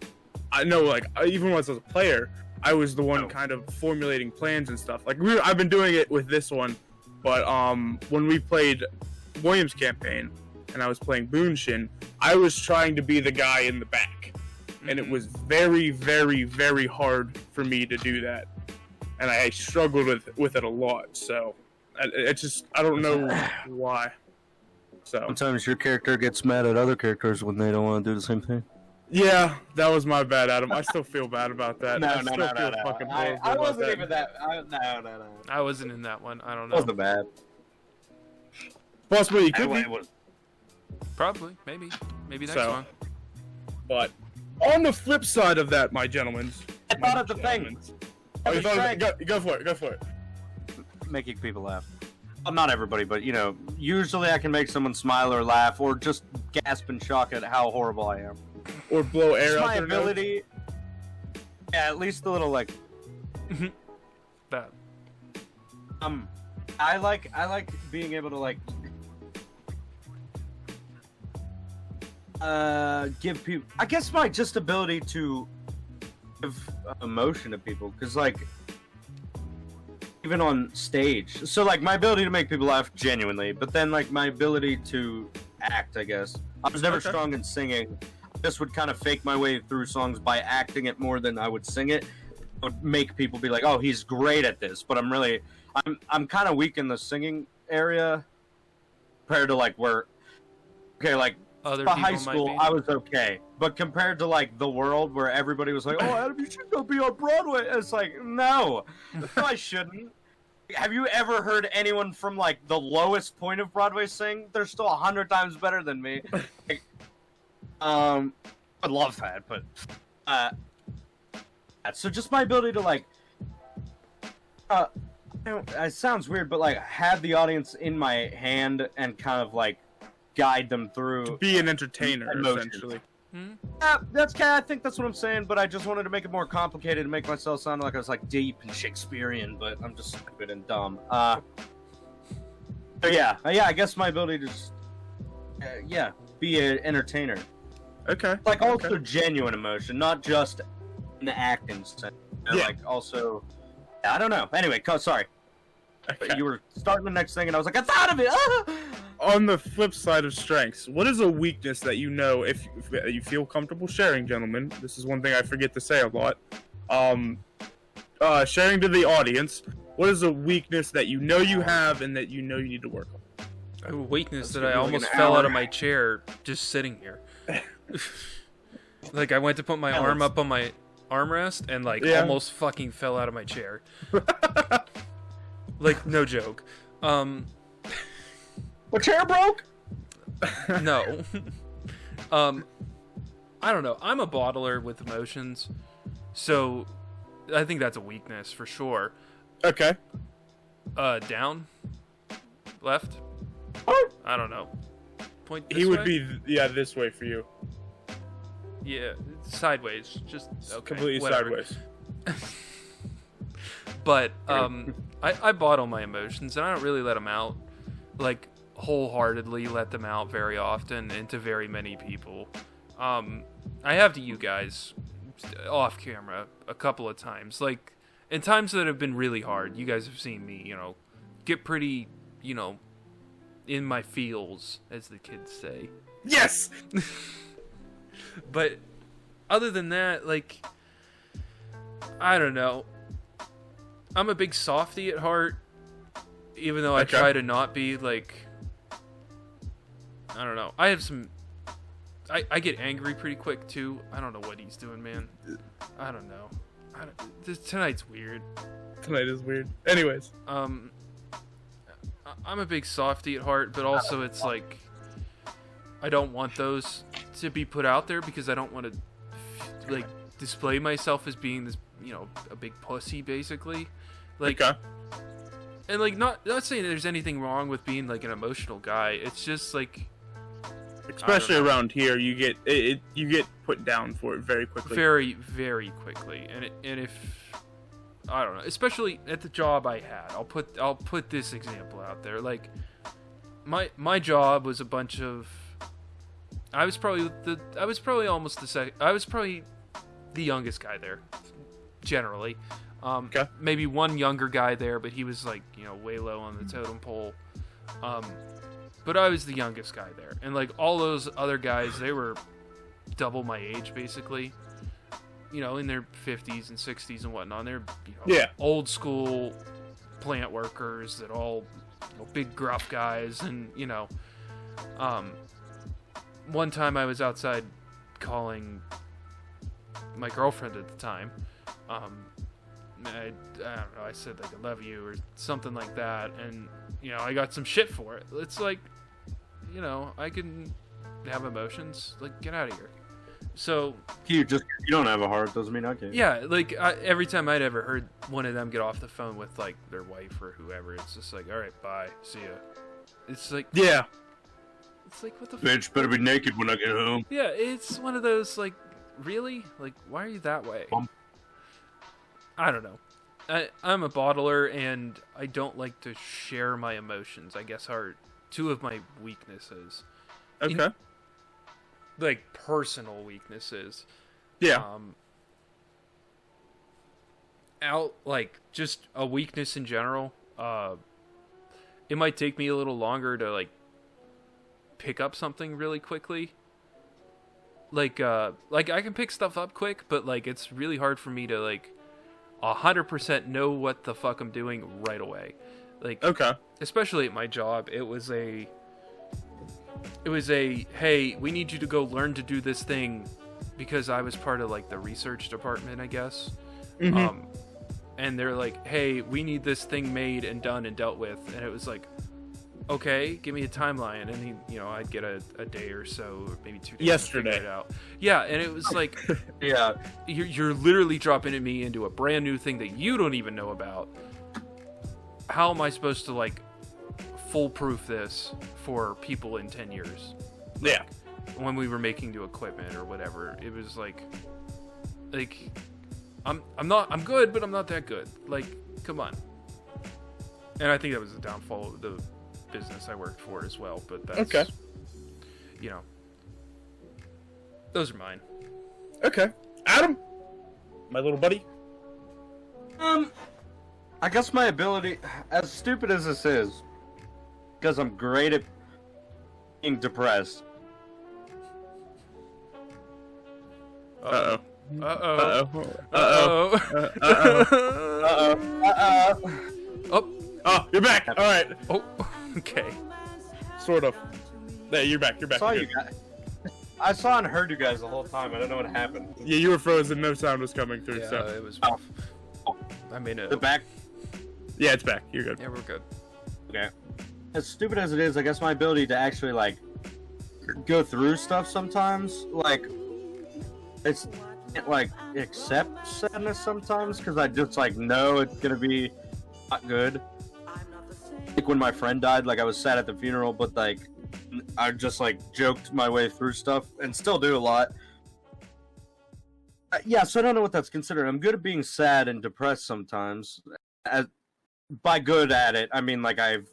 I know, like even when I was a player, I was the one kind of formulating plans and stuff. Like I've been doing it with this one, but when we played Williams campaign and I was playing Boonshin, I was trying to be the guy in the back, and it was very, very, very hard for me to do that, and I struggled with it a lot. So I don't know why. So sometimes your character gets mad at other characters when they don't want to do the same thing. Yeah, that was my bad, Adam. I still feel bad about that. No. I wasn't even that. No. I wasn't in that one. I don't know. It wasn't bad. Possibly you could be. Probably, maybe next one. But on the flip side of that, my gentlemen, I thought of the thing. Go for it. Making people laugh. Well, not everybody, but you know, usually I can make someone smile or laugh or just gasp in shock at how horrible I am. Or blow air out my ability. Yeah, at least a little like. That. I like being able to like. Give people. I guess my just ability to give emotion to people, because like. Even on stage, so like my ability to make people laugh genuinely, but then like my ability to act, I guess I was never strong in singing. I just would kind of fake my way through songs by acting it more than I would sing it. It would make people be like, "Oh, he's great at this," but I'm kind of weak in the singing area compared to like like other high school I was okay, but compared to like the world where everybody was like, "Oh, Adam, you should go be on Broadway," it's like, no, I shouldn't. Have you ever heard anyone from like the lowest point of Broadway sing? They're still 100 times better than me. Like, I'd love that, but So just my ability to like, it sounds weird, but like have the audience in my hand and kind of like guide them through. Be an entertainer, emotions. essentially. I think that's what I'm saying, but I just wanted to make it more complicated to make myself sound like I was like deep and Shakespearean, but I'm just stupid and dumb. So yeah, I guess my ability to just, be an entertainer. Okay. Like also genuine emotion, not just in the acting sense. Like also, I don't know. Anyway, sorry. Okay. You were starting the next thing, and I was like, I thought of it. On the flip side of strengths, what is a weakness that you know if you feel comfortable sharing, gentlemen? This is one thing I forget to say a lot. Sharing to the audience, what is a weakness that you know you have and that you know you need to work on? I have a weakness that gonna I be like almost an fell hour. out of my chair just sitting here. Like I went to put my arm up on my armrest and like almost fucking fell out of my chair. Like no joke. My chair broke. No. I don't know. I'm a bottler with emotions, so I think that's a weakness for sure. Okay. Down, left. I don't know. Point. This He would way? be this way for you. Yeah, sideways. Just okay, Completely whatever. sideways. But I bottle my emotions and I don't really let them out, like wholeheartedly let them out very often and to very many people. I have to you guys off camera a couple of times, like in times that have been really hard. You guys have seen me, get pretty, in my feels, as the kids say. Yes. But other than that, like, I don't know. I'm a big softie at heart, even though I try to not be. Like, I don't know. I have some. I get angry pretty quick too. I don't know what he's doing, man. I don't know. Tonight's weird. Tonight is weird. Anyways. I'm a big softie at heart, but also it's like I don't want those to be put out there because I don't want to like display myself as being this, a big pussy basically. Like, and like not saying there's anything wrong with being like an emotional guy. It's just like, especially around here, you get put down for it very quickly. Very, very quickly, and if I don't know, especially at the job I had, I'll put this example out there. Like, my job was a bunch of. I was probably the youngest guy there, generally. Maybe one younger guy there, but he was like, way low on the totem pole. But I was the youngest guy there. And like all those other guys, they were double my age basically. In their 50s and 60s and whatnot. They're old school plant workers that all big gruff guys and one time I was outside calling my girlfriend at the time. I don't know, I said like I love you or something like that, and I got some shit for it. It's like, I can have emotions. Like, get out of here. So You don't have a heart doesn't mean I can. yeah, like every time I'd ever heard one of them get off the phone with like their wife or whoever, it's just like, all right, bye, see ya. It's like, it's like, what the Bitch better be naked when I get home. Yeah, it's one of those like, really? Like, why are you that way? I don't know. I'm a bottler, and I don't like to share my emotions, I guess are two of my weaknesses. Okay. Like, personal weaknesses. Yeah. Like, just a weakness in general. It might take me a little longer to, like, pick up something really quickly. Like I can pick stuff up quick, but, like, it's really hard for me to, like, 100% know what the fuck I'm doing right away. Like, especially at my job, it was a hey, we need you to go learn to do this thing, because I was part of like the research department, I guess. And they're like, hey, we need this thing made and done and dealt with, and it was like, okay, give me a timeline, and he, I'd get a day or so, or maybe 2 days Yesterday. to figure it out. Yeah, and it was like, Yeah. you're literally dropping me into a brand new thing that you don't even know about. How am I supposed to like foolproof this for people in 10 years? Yeah. When we were making new equipment or whatever, it was like I'm good, but I'm not that good. Like, come on. And I think that was the downfall of the business I worked for as well. But that's Okay. Those are mine. Okay. Adam, my little buddy. I guess my ability, as stupid as this is, because I'm great at being depressed. Uh-oh. Uh-oh. Uh-oh. Oh. Oh, you're back. All right. Oh. Okay. Sort of. Yeah, you're back. You're back. Saw You're you good. guys. I saw and heard you guys the whole time. I don't know what happened. Yeah, you were frozen. No sound was coming through. Yeah, So it was Oh. rough. I mean, The back. yeah, it's back. You're good. yeah, we're good. Okay. As stupid as it is, I guess my ability to actually like go through stuff sometimes, like it's like accept sadness sometimes because I just like know it's gonna be not good. Like when my friend died, like I was sad at the funeral, but like I just like joked my way through stuff and still do a lot. Yeah, so I don't know what that's considered. I'm good at being sad and depressed sometimes. By good at it, I mean like I've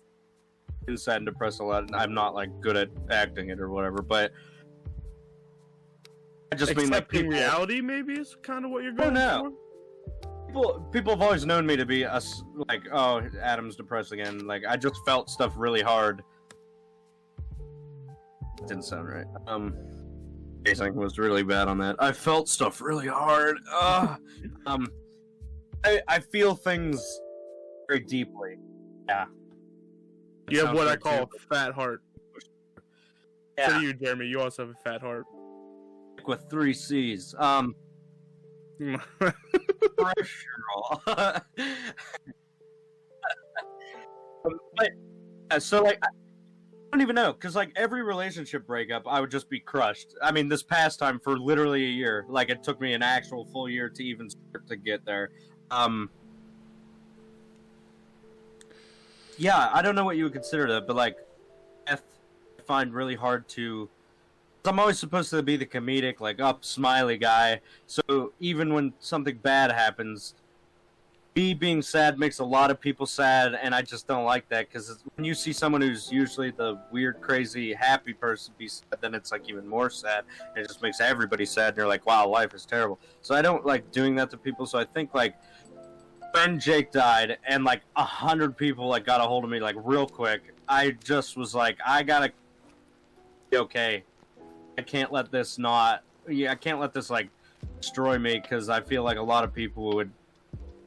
been sad and depressed a lot, and I'm not like good at acting it or whatever. But I just mean like Accepting people, reality, maybe, is kind of what you're going no. people have always known me to be like, oh, Adam's depressed again. Like I just felt stuff really hard. Didn't sound right. Pacing was really bad on that. I felt stuff really hard. I feel things very deeply. Yeah. You have Sounds what I weird, call too. a fat heart. Yeah. So do you, Jeremy. You also have a fat heart. With 3 C's. Pressure. But so like I don't even know, because like every relationship breakup I would just be crushed. I mean, this past time for literally a year, like it took me an actual full year to even start to get there. Yeah, I don't know what you would consider that, but like I find really hard to. I'm always supposed to be the comedic, like up smiley guy. So even when something bad happens, me being sad makes a lot of people sad, and I just don't like that, because when you see someone who's usually the weird, crazy, happy person be sad, then it's like even more sad. And it just makes everybody sad, and you're like, wow, life is terrible. So I don't like doing that to people. So I think like when Jake died, and like 100 people like got a hold of me like real quick, I just was like, I gotta be okay. I can't let this I can't let this like destroy me, because I feel like a lot of people would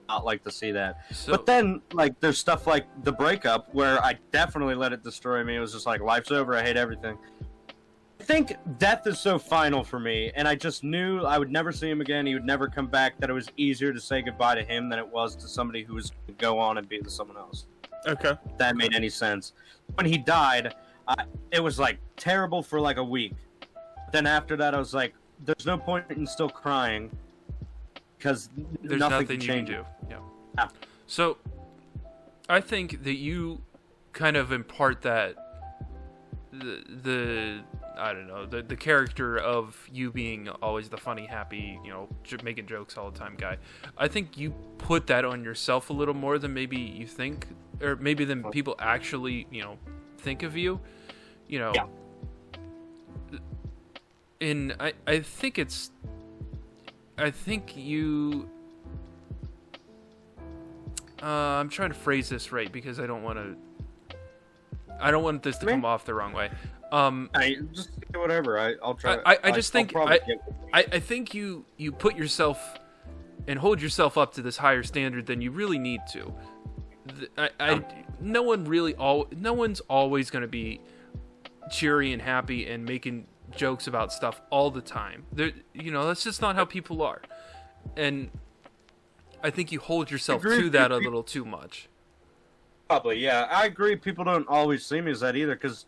not like to see that. So, But then like there's stuff like the breakup where I definitely let it destroy me. It was just like, life's over, I hate everything. I think death is so final for me, and I just knew I would never see him again, he would never come back, that it was easier to say goodbye to him than it was to somebody who was going to go on and be with someone else. Okay. If that made any sense. When he died, it was like terrible for like a week. Then after that, I was like, there's no point in still crying, because there's nothing nothing can you can change do. it. Yeah. Yeah. So, I think that you kind of impart that the I don't know, the character of you being always the funny, happy, making jokes all the time guy. I think you put that on yourself a little more than maybe you think, or maybe than people actually think of you. Yeah. And I think you. I'm trying to phrase this right, because I don't want this to come off the wrong way. I just do whatever. I'll try. I just think I think you put yourself and hold yourself up to this higher standard than you really need to. No one's always going to be cheery and happy and making jokes about stuff all the time. That's just not how people are. And I think you hold yourself to that a little too much. Probably, yeah. I agree. People don't always see me as that either, because,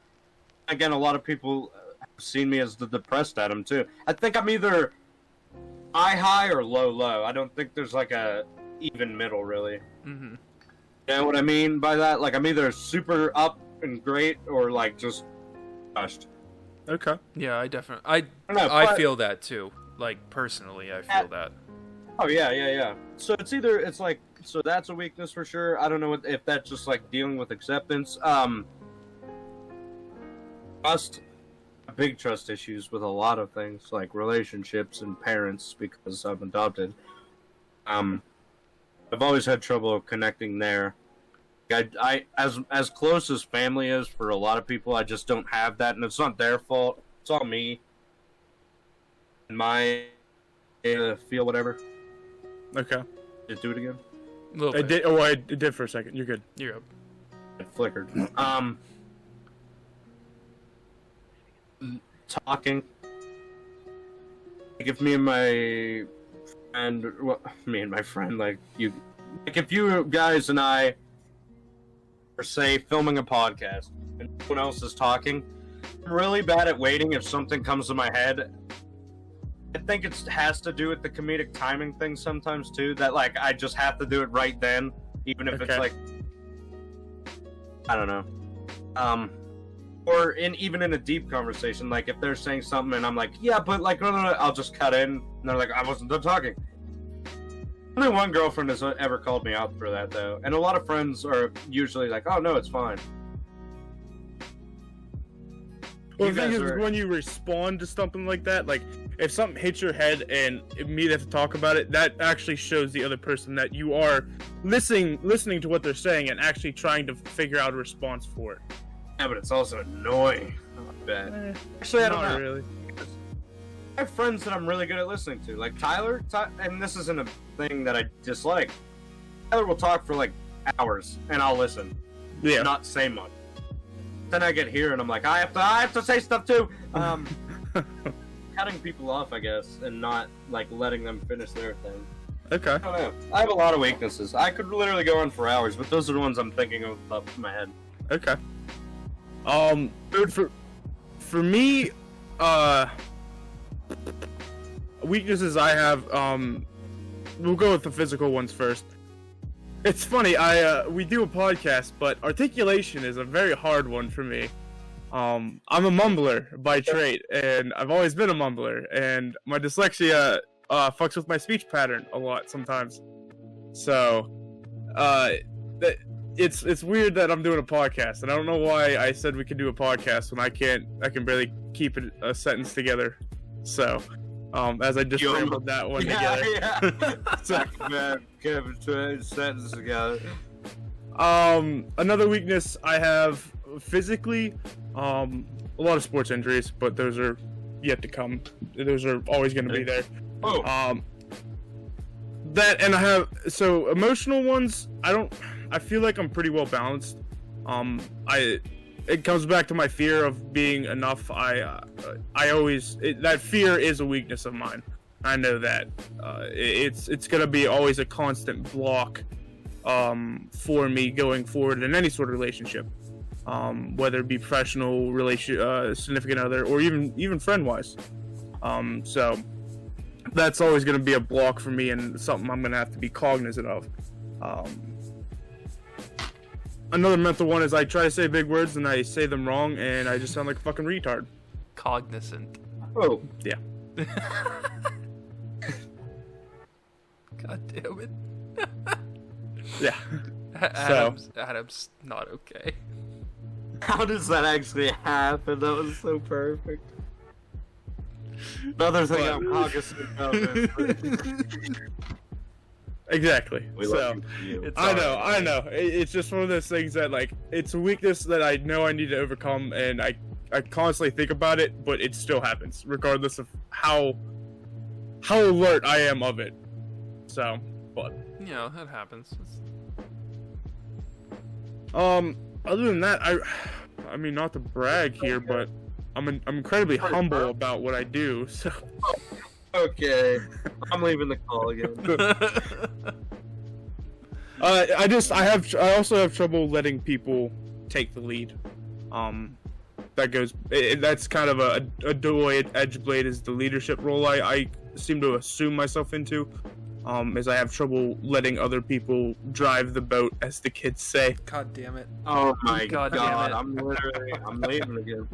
again, a lot of people have seen me as the depressed Adam, too. I think I'm either high or low. I don't think there's, like, a even middle, really. Mm-hmm. You know what I mean by that? Like, I'm either super up and great, or, like, just crushed. Okay. Yeah, I definitely. don't know, I but- feel that too. Like personally, I feel that. Oh, yeah. So it's like, so that's a weakness for sure. I don't know if that's just, like, dealing with acceptance. Big trust issues with a lot of things, like relationships and parents, because I'm adopted. I've always had trouble connecting there. I as close as family is for a lot of people, I just don't have that, and it's not their fault. It's all me and my feel whatever. Okay. Did it do it again? A little It bit. did. Oh, it did for a second. You're good. You're up. It flickered. Talking. Like if me and my friend, like you, like if you guys and I are, say, filming a podcast and no one else is talking, I'm really bad at waiting if something comes to my head. I think it has to do with the comedic timing thing sometimes too, that like I just have to do it right then, even if it's Okay. like, I don't know. Or even in a deep conversation, like if they're saying something and I'm like, yeah, but like, no, I'll just cut in, and they're like, I wasn't done talking. Only one girlfriend has ever called me out for that, though, and a lot of friends are usually like, oh, no, it's fine. Well, You the thing guys is, are- when you respond to something like that, like if something hits your head and immediately have to talk about it, that actually shows the other person that you are listening to what they're saying and actually trying to figure out a response for it. Yeah, but it's also annoying. I bet. Actually, I don't Not know. really. I have friends that I'm really good at listening to, like Tyler, and this isn't a thing that I dislike. Tyler will talk for like hours, and I'll listen, Yeah. not say much. Then I get here, and I'm like, I have to say stuff too. Cutting people off, I guess, and not like letting them finish their thing. Okay. I don't know. I have a lot of weaknesses. I could literally go on for hours, but those are the ones I'm thinking of off the top of my head. Okay. For me, weaknesses I have, we'll go with the physical ones first. It's funny, we do a podcast, but articulation is a very hard one for me. I'm a mumbler by trade, and I've always been a mumbler, and my dyslexia, fucks with my speech pattern a lot sometimes. So, it's weird that I'm doing a podcast, and I don't know why I said we could do a podcast when I can barely keep a sentence together. So, as I just rambled that one together. Yeah. Man, Kevin, sentence together. Another weakness I have physically, a lot of sports injuries, but those are yet to come. Those are always going to be there. Oh. That, and I have, so emotional ones, I feel like I'm pretty well balanced. It comes back to my fear of being enough. That fear is a weakness of mine. I know that. It's gonna be always a constant block, for me going forward in any sort of relationship, whether it be professional, significant other, or even friend-wise. So that's always gonna be a block for me and something I'm gonna have to be cognizant of. Another mental one is I try to say big words and I say them wrong and I just sound like a fucking retard. Cognizant. Oh. Yeah. God damn it. Yeah. Adam's not okay. How does that actually happen? That was so perfect. Another thing I'm cognizant of is... Exactly. We So love you. It's I alright. know. It's just one of those things that, like, it's a weakness that I know I need to overcome, and I constantly think about it, but it still happens, regardless of how alert I am of it. So, but You know, that happens. other than that, I mean, not to brag here, but I'm incredibly humble about what I do. So, Okay. I'm leaving the call again. I also have trouble letting people take the lead. That's kind of a dual edge blade is the leadership role I seem to assume myself into. As I have trouble letting other people drive the boat, as the kids say. God damn it. Oh my God god, damn it. I'm leaving again.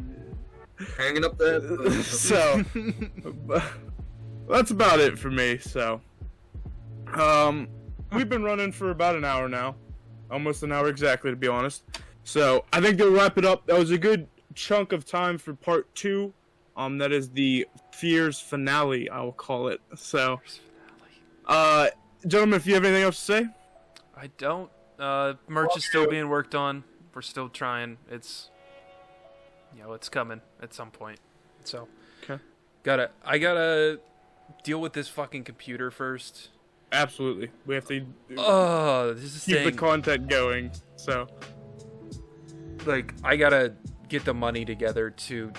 Hanging up that. So, that's about it for me, so. We've been running for about an hour now. Almost an hour exactly, to be honest. So, I think to wrap it up, that was a good chunk of time for part 2. That is the Fears finale, I will call it. So, gentlemen, if you have anything else to say? I don't. Merch is still being worked on. We're still trying. It's, it's coming at some point. So, okay. I gotta deal with this fucking computer first. Absolutely. We have to this is keep the content going. So, like, I gotta get the money together to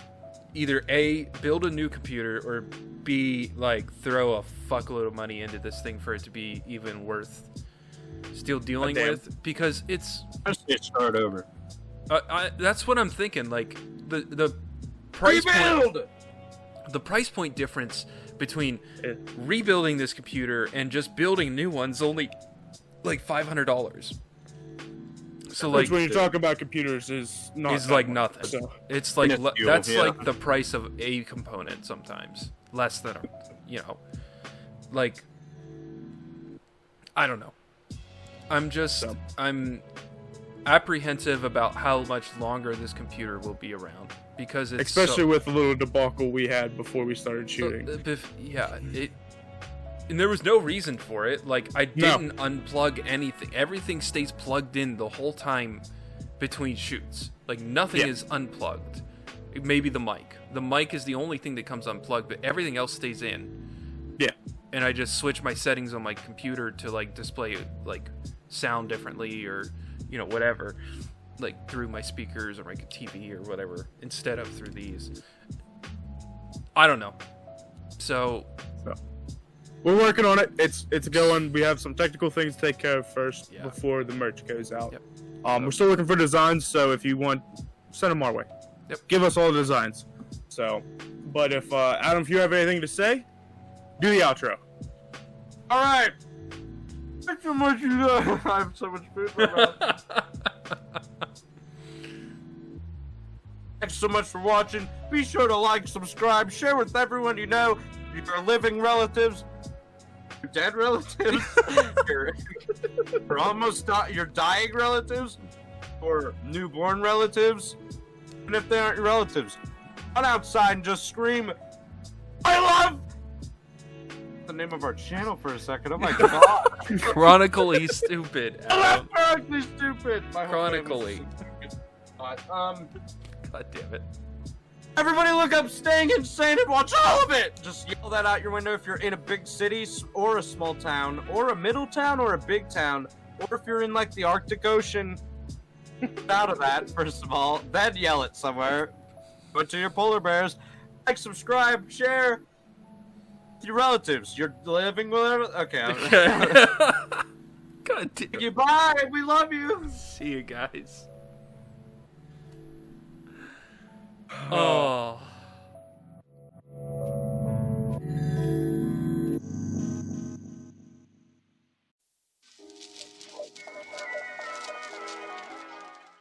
either A, build a new computer, or B, like, throw a fuckload of money into this thing for it to be even worth still dealing with, because it's... I say start over. That's what I'm thinking, like, the price point... The price point difference between rebuilding this computer and just building new ones only, like, $500. So, like, which when you talk about computers is not is like nothing. So. It's like Minuscule, that's yeah. like the price of a component sometimes, less than like, I don't know. I'm apprehensive about how much longer this computer will be around, because it's especially with the little debacle we had before we started shooting. And there was no reason for it. Like, I didn't unplug anything. Everything stays plugged in the whole time between shoots. Like, nothing is unplugged. Maybe the mic. The mic is the only thing that comes unplugged, but everything else stays in. Yeah. And I just switch my settings on my computer to, like, display, like, sound differently or, whatever. Like, through my speakers or my TV or whatever, instead of through these. I don't know. So... We're working on it. It's going. We have some technical things to take care of first before the merch goes out. Yep. We're still looking for designs, so if you want, send them our way. Yep. Give us all the designs. So, but if Adam, if you have anything to say, do the outro. All right. Thanks so much. I have so much food in my mouth. Thanks so much for watching. Be sure to like, subscribe, share with everyone you know. Your living relatives, your dead relatives, your dying relatives, or newborn relatives. And if they aren't your relatives, run outside and just scream, "I love!" The name of our channel for a second. Oh my god. Chronically stupid. I love Chronically Stupid. My whole name is Chronically. stupid. God damn it. Everybody look up Staying Insane and watch all of it! Just yell that out your window if you're in a big city or a small town or a middle town or a big town, or if you're in like the Arctic Ocean. Get out of that, first of all, then yell it somewhere. Go to your polar bears. Like, subscribe, share with your relatives. You're living with them. Okay. God damn. Bye. We love you. See you guys.